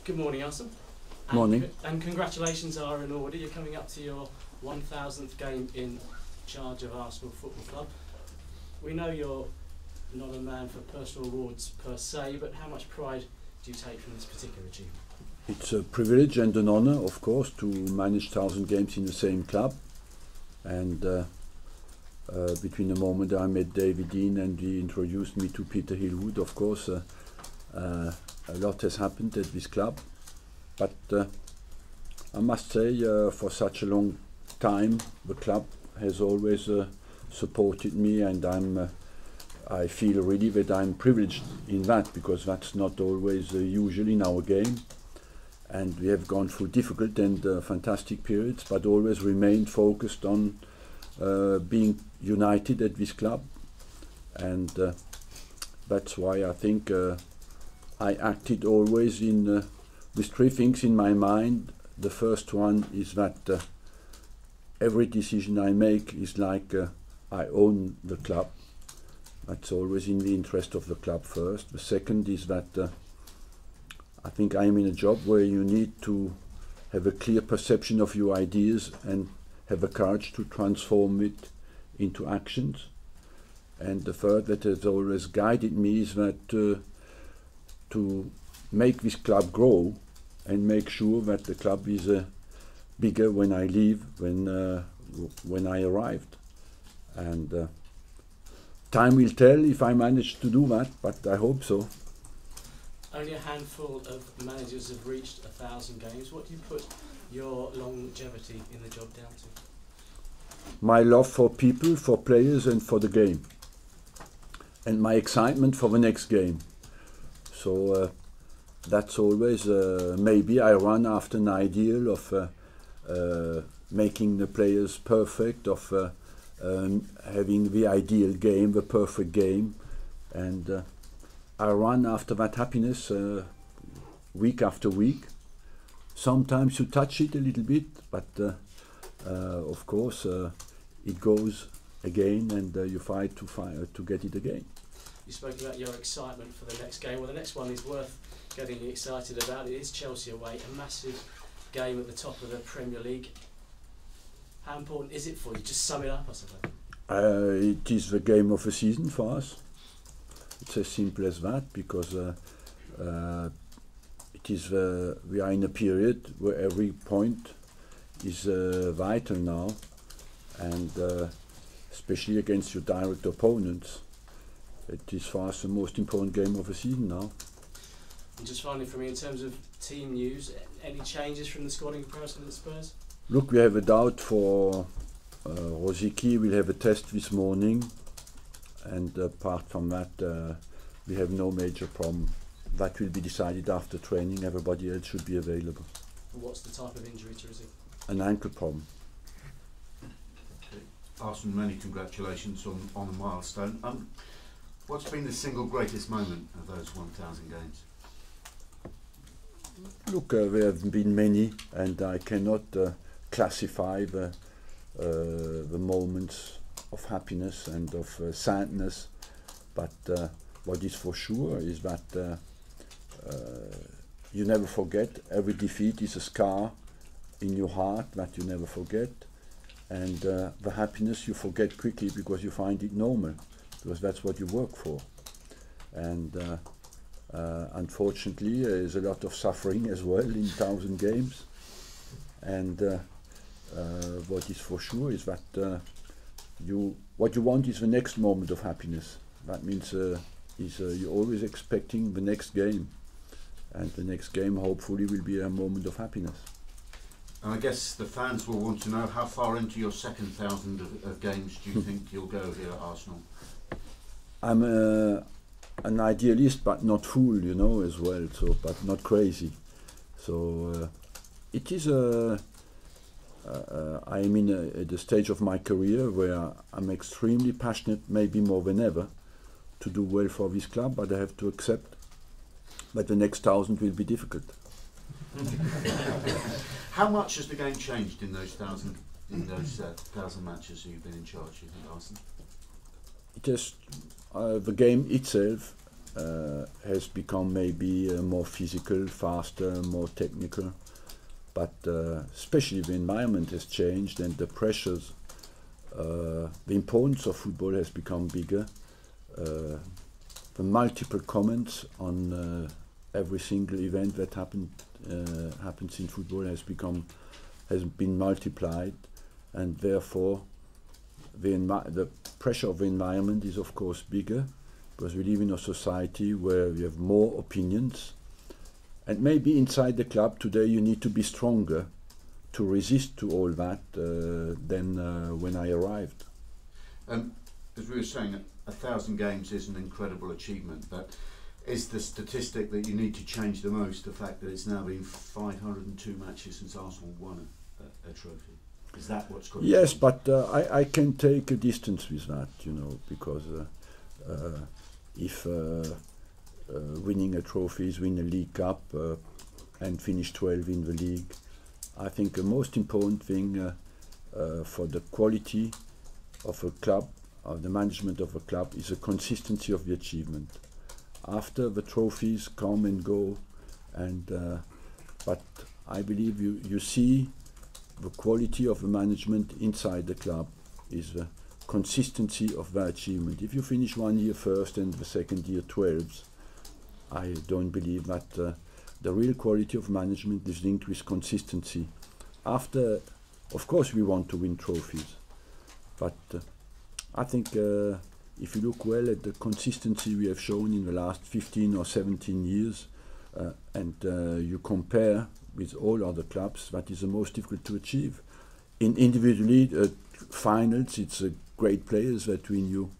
Good morning, Arsene. Morning. And congratulations are in order. You're coming up to your 1000th game in charge of Arsenal Football Club. We know you're not a man for personal awards per se, but how much pride do you take from this particular achievement? It's a privilege and an honor, of course, to manage 1000 games in the same club. And between the moment I met David Dean and he introduced me to Peter Hillwood, of course, a lot has happened at this club. But I must say, for such a long time, the club has always supported me, and I feel really that I'm privileged in that, because that's not always usual in our game. And we have gone through difficult and fantastic periods, but always remained focused on being united at this club. And that's why I think I acted always with three things in my mind. The first one is that every decision I make is like I own the club. That's always in the interest of the club first. The second is that I think I'm in a job where you need to have a clear perception of your ideas and have the courage to transform it into actions. And the third that has always guided me is that to make this club grow and make sure that the club is bigger when I leave, when I arrived. And time will tell if I manage to do that, but I hope so. Only a handful of managers have reached 1000 games. What do you put your longevity in the job down to? My love for people, for players and for the game. And my excitement for the next game. So that's always, maybe I run after an ideal of making the players perfect, of having the ideal game, the perfect game. And I run after that happiness week after week. Sometimes you touch it a little bit, but of course it goes again, and you fight to get it again. You spoke about your excitement for the next game. Well, the next one is worth getting excited about. It is Chelsea away, a massive game at the top of the Premier League. How important is it for you? Just sum it up, I suppose. It is the game of the season for us. It's as simple as that, because it is we are in a period where every point is vital now, and especially against your direct opponents. It is for us the most important game of the season now. And just finally, for me, in terms of team news, any changes from the squad in comparison to the Spurs? Look, we have a doubt for Rosicky. We'll have a test this morning. And apart from that, we have no major problem. That will be decided after training. Everybody else should be available. What's the type of injury to Rosicky? An ankle problem. Arsene, many congratulations on a milestone. What's been the single greatest moment of those 1000 games? Look, there have been many, and I cannot classify the moments of happiness and of sadness, but what is for sure is that you never forget. Every defeat is a scar in your heart that you never forget, and the happiness you forget quickly because you find it normal, because that's what you work for. And unfortunately there's a lot of suffering as well in 1000 games, and what is for sure is that what you want is the next moment of happiness. That means you're always expecting the next game, and the next game hopefully will be a moment of happiness. And I guess the fans will want to know, how far into your second 1000 of games do you think you'll go here at Arsenal? I'm an idealist, but not fool, you know, as well. So, but not crazy. So it is I'm at a stage of my career where I'm extremely passionate, maybe more than ever, to do well for this club. But I have to accept that the next 1000 will be difficult. How much has the game changed in those 1000 matches you've been in charge, you think, Arsene? It has the game itself has become maybe more physical, faster, more technical, but especially the environment has changed and the pressures, the importance of football has become bigger. The multiple comments on every single event that happens in football has been multiplied, and therefore the pressure of the environment is of course bigger, because we live in a society where we have more opinions, and maybe inside the club today you need to be stronger to resist to all that than when I arrived. As we were saying, 1,000 games is an incredible achievement, but is the statistic that you need to change the most the fact that it's now been 502 matches since Arsenal won a trophy? Is that what's got? Yes, but I can take a distance with that, because if winning a trophy is win a League Cup and finish 12 in the league, I think the most important thing for the quality of a club, of the management of a club, is the consistency of the achievement. After the trophies come and go, but I believe you see the quality of the management inside the club is the consistency of the achievement. If you finish 1 year first and the second year 12th, I don't believe that the real quality of management is linked with consistency. After, of course, we want to win trophies, but I think if you look well at the consistency we have shown in the last 15 or 17 years, and you compare with all other clubs, that is the most difficult to achieve. Individually, finals, it's great players that win you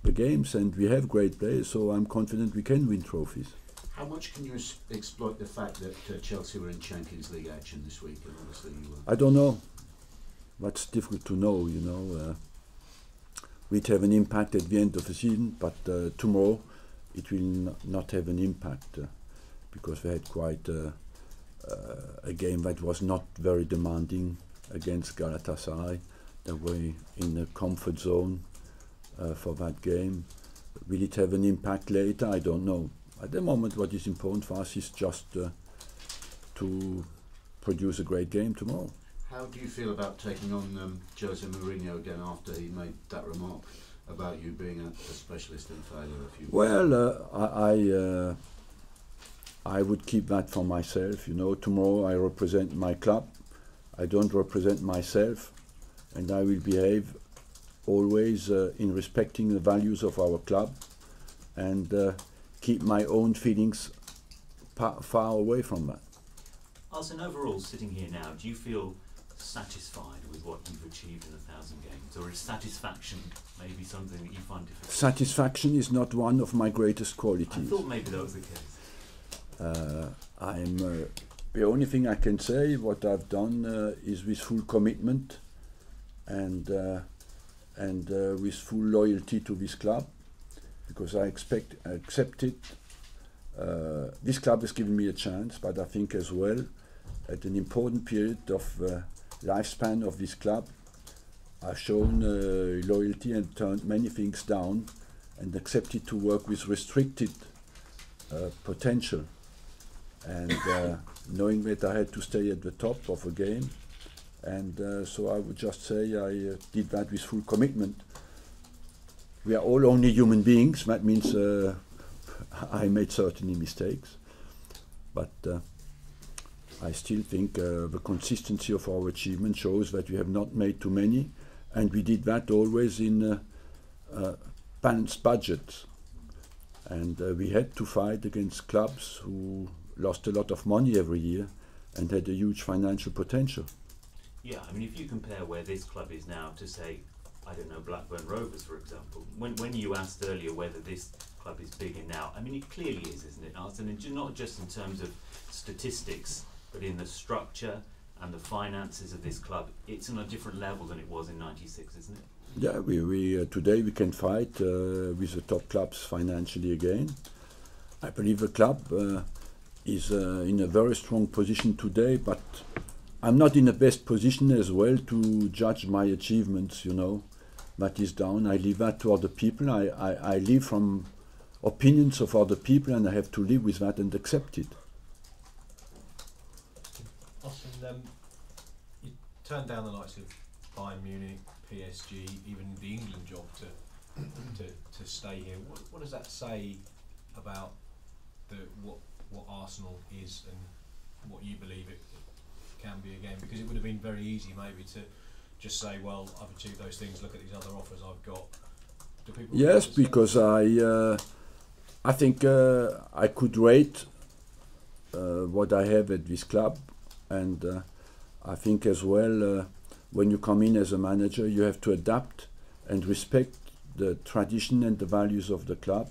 the games, and we have great players, so I'm confident we can win trophies. How much can you exploit the fact that Chelsea were in Champions League action this week, and obviously you were? I don't know. That's difficult to know, We'd have an impact at the end of the season, but tomorrow it will not have an impact because we had quite a game that was not very demanding against Galatasaray. They were in a comfort zone for that game. Will it have an impact later? I don't know. At the moment, what is important for us is just to produce a great game tomorrow. How do you feel about taking on Jose Mourinho again after he made that remark about you being a specialist in failure a few weeks ago? Well, I would keep that for myself. Tomorrow I represent my club. I don't represent myself, and I will behave always in respecting the values of our club and keep my own feelings far away from that. Arsene, overall, sitting here now, do you feel satisfied with what you've achieved in 1,000 games, or is satisfaction maybe something that you find difficult? Satisfaction is not one of my greatest qualities. I thought maybe that was the case. The only thing I can say, what I've done is with full commitment and with full loyalty to this club, because I accept it. This club has given me a chance, but I think as well, at an important period of lifespan of this club, I've shown loyalty and turned many things down and accepted to work with restricted potential. And knowing that I had to stay at the top of a game, and so I would just say I did that with full commitment. We are all only human beings. That means I made certainly mistakes, but I still think the consistency of our achievement shows that we have not made too many, and we did that always in balanced budgets. And we had to fight against clubs who lost a lot of money every year and had a huge financial potential. Yeah, I mean, if you compare where this club is now to, say, I don't know, Blackburn Rovers, for example, when you asked earlier whether this club is bigger now, I mean, it clearly is, isn't it, Arsene? And not just in terms of statistics, but in the structure and the finances of this club, it's on a different level than it was in '96, isn't it? Yeah, we today we can fight with the top clubs financially again. I believe the club is in a very strong position today, but I'm not in the best position as well to judge my achievements, That is down. I leave that to other people. I live from opinions of other people, and I have to live with that and accept it. Arsene, you turned down the likes of Bayern Munich, PSG, even the England job to stay here. What does that say about what Arsenal is and what you believe it can be again? Because it would have been very easy maybe to just say, well, I've achieved those things, look at these other offers I've got. Do people Yes, because I think I could rate what I have at this club, and I think as well when you come in as a manager you have to adapt and respect the tradition and the values of the club,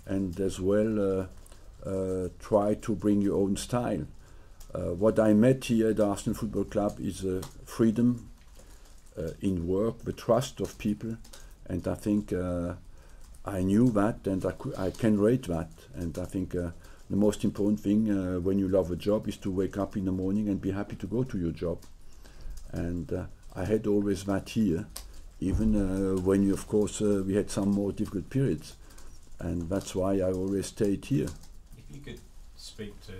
and as well try to bring your own style. What I met here at Arsenal Football Club is freedom in work, the trust of people, and I think I knew that, and I can rate that, and I think the most important thing when you love a job is to wake up in the morning and be happy to go to your job, and I had always that here, even when you, of course we had some more difficult periods, and that's why I always stayed here. If you could speak to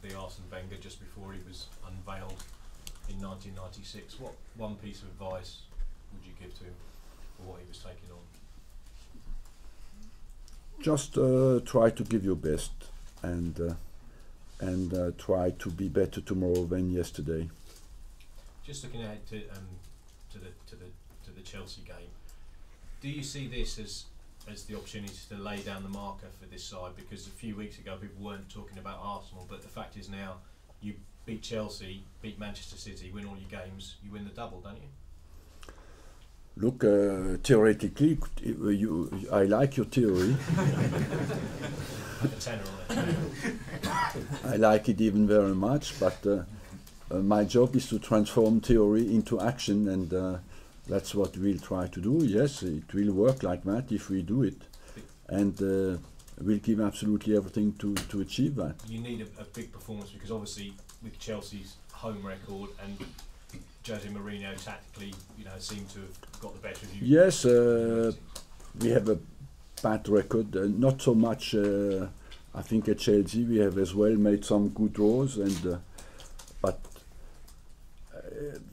the Arsene Wenger just before he was unveiled in 1996, what one piece of advice would you give to him for what he was taking on? Just try to give your best, and try to be better tomorrow than yesterday. Just looking ahead to the Chelsea game, do you see this as the opportunity to lay down the marker for this side? Because a few weeks ago people weren't talking about Arsenal, but the fact is now you beat Chelsea, beat Manchester City, win all your games, you win the double, don't you? Look, theoretically, I like your theory. Like a tenner on it. I like it even very much, but my job is to transform theory into action, and that's what we'll try to do. Yes, it will work like that if we do it, and we'll give absolutely everything to achieve that. You need a big performance, because obviously with Chelsea's home record and Jose Mourinho tactically, seemed to have got the better of you. Yes, we have a bad record, not so much. I think at Chelsea we have as well made some good draws, and but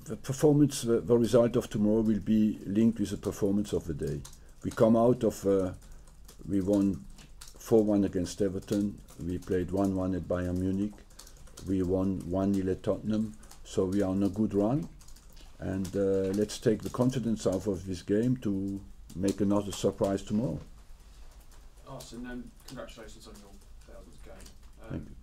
the performance, the result of tomorrow will be linked with the performance of the day. We come out of, we won 4-1 against Everton, we played 1-1 at Bayern Munich, we won 1-0 at Tottenham, so we are on a good run, and let's take the confidence out of this game to make another surprise tomorrow. Arsene, congratulations on your 1000th game. Thank you.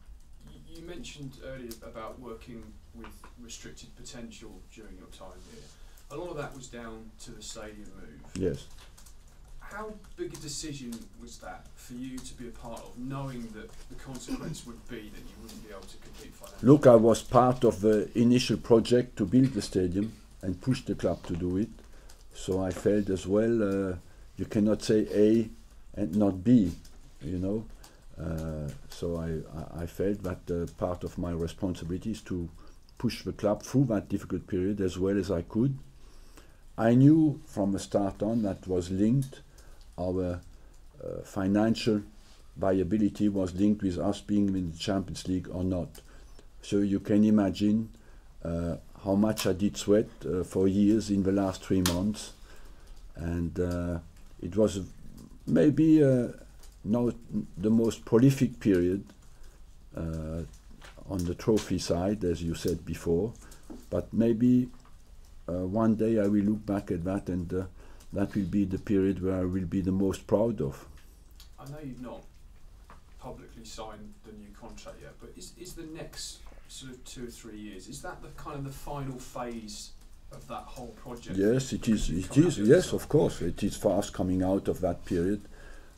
You mentioned earlier about working with restricted potential during your time here. A lot of that was down to the stadium move. Yes. How big a decision was that for you to be a part of, knowing that the consequence would be that you wouldn't be able to compete financially? Look, I was part of the initial project to build the stadium and push the club to do it. So I felt as well, you cannot say A and not B, So I felt that part of my responsibility is to push the club through that difficult period as well as I could. I knew from the start on that was linked, our financial viability was linked with us being in the Champions League or not. So you can imagine how much I did sweat for years in the last 3 months, and it was maybe not the most prolific period on the trophy side, as you said before, but maybe one day I will look back at that, and that will be the period where I will be the most proud of. I know you've not publicly signed the new contract yet, but is the next sort of 2 or 3 years, is that the kind of the final phase of that whole project? Yes, it is. It is. Yes, of course, it is fast coming out of that period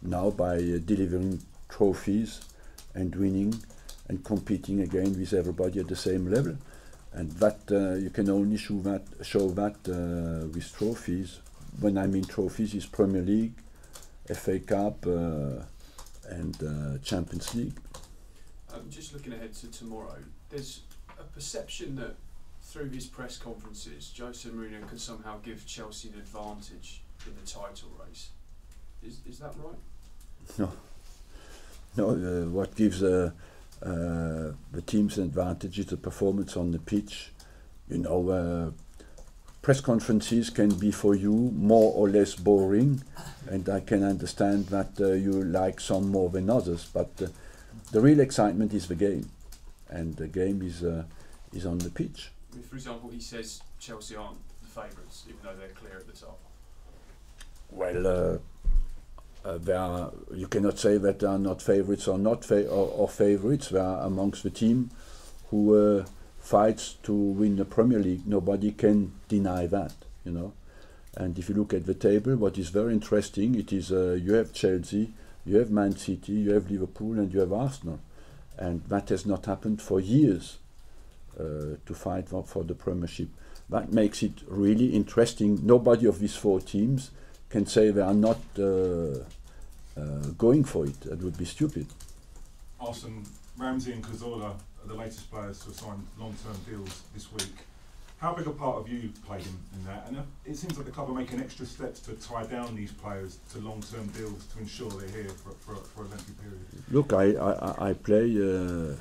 now by delivering trophies and winning and competing again with everybody at the same level, and that you can only show that with trophies. When I mean trophies, is Premier League, FA Cup, and Champions League. Just looking ahead to tomorrow, there's a perception that through his press conferences, Jose Mourinho can somehow give Chelsea an advantage in the title race. Is that right? No, No, what gives the team's advantage is the performance on the pitch. You know, press conferences can be for you more or less boring, and I can understand that you like some more than others, but the real excitement is the game, and the game is on the pitch. For example, he says Chelsea aren't the favourites, even though they're clear at the top. Well, you cannot say that they are not favourites or not or favourites. They are amongst the team who fights to win the Premier League. Nobody can deny that, you know. And if you look at the table, what is very interesting, it is you have Chelsea, you have Man City, you have Liverpool, and you have Arsenal, and that has not happened for years to fight for the Premiership. That makes it really interesting. Nobody of these four teams can say they are not going for it. That would be stupid. Arsene, Ramsey and Cazorla are the latest players to have signed long-term deals this week. How big a part have you played in that? And it seems like the club are making extra steps to tie down these players to long-term deals to ensure they're here for a lengthy period. Look, I play the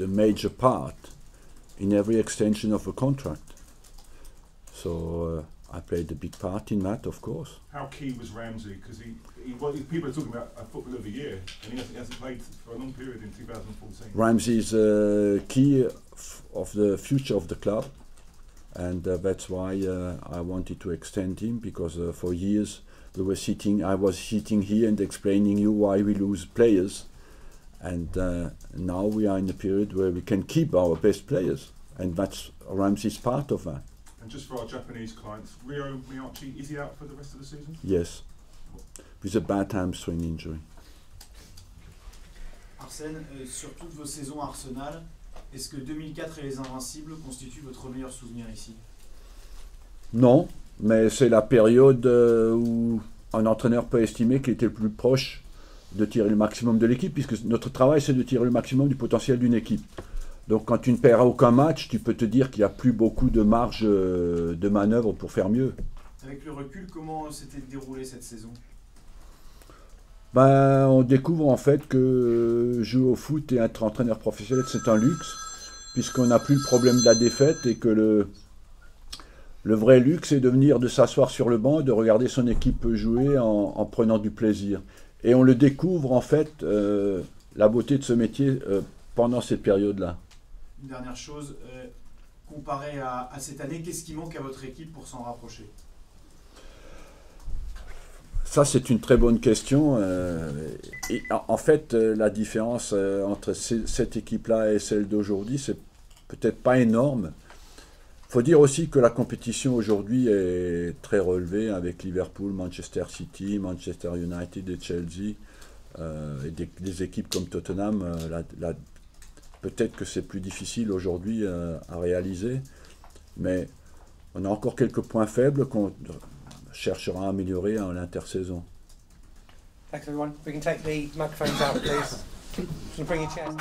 major part in every extension of a contract. So I played a big part in that, of course. How key was Ramsey? Because people are talking about a footballer of the year, and he hasn't played for a long period in 2014. Ramsey is key of the future of the club, and that's why I wanted to extend him, because for years I was sitting here and explaining you why we lose players, and now we are in a period where we can keep our best players, and that's Ramsey's part of that. And just for our Japanese clients, Ryo Miyachi, is he out for the rest of the season? Yes, with a bad hamstring injury. Arsène, sur toutes vos saisons à Arsenal, est-ce que 2004 et les Invincibles constituent votre meilleur souvenir ici? Non, mais c'est la période où un entraîneur peut estimer qu'il était le plus proche de tirer le maximum de l'équipe, puisque notre travail c'est de tirer le maximum du potentiel d'une équipe. Donc quand tu ne perds aucun match, tu peux te dire qu'il n'y a plus beaucoup de marge de manœuvre pour faire mieux. Avec le recul, comment s'était déroulée cette saison? Ben, on découvre en fait que jouer au foot et être entraîneur professionnel, c'est un luxe, puisqu'on n'a plus le problème de la défaite, et que le vrai luxe est de s'asseoir sur le banc et de regarder son équipe jouer en prenant du plaisir. Et on le découvre en fait, la beauté de ce métier pendant cette période-là. Une dernière chose, comparé à cette année, qu'est-ce qui manque à votre équipe pour s'en rapprocher? Ça, c'est une très bonne question. Et en fait, la différence entre cette équipe-là et celle d'aujourd'hui, c'est peut-être pas énorme. Il faut dire aussi que la compétition aujourd'hui est très relevée, avec Liverpool, Manchester City, Manchester United et Chelsea, et des équipes comme Tottenham. Peut-être que c'est plus difficile aujourd'hui à réaliser, mais on a encore quelques points faibles qu'on cherchera à améliorer en l'intersaison. Thanks everyone. We can take the microphones out, please. Can you bring your chairs?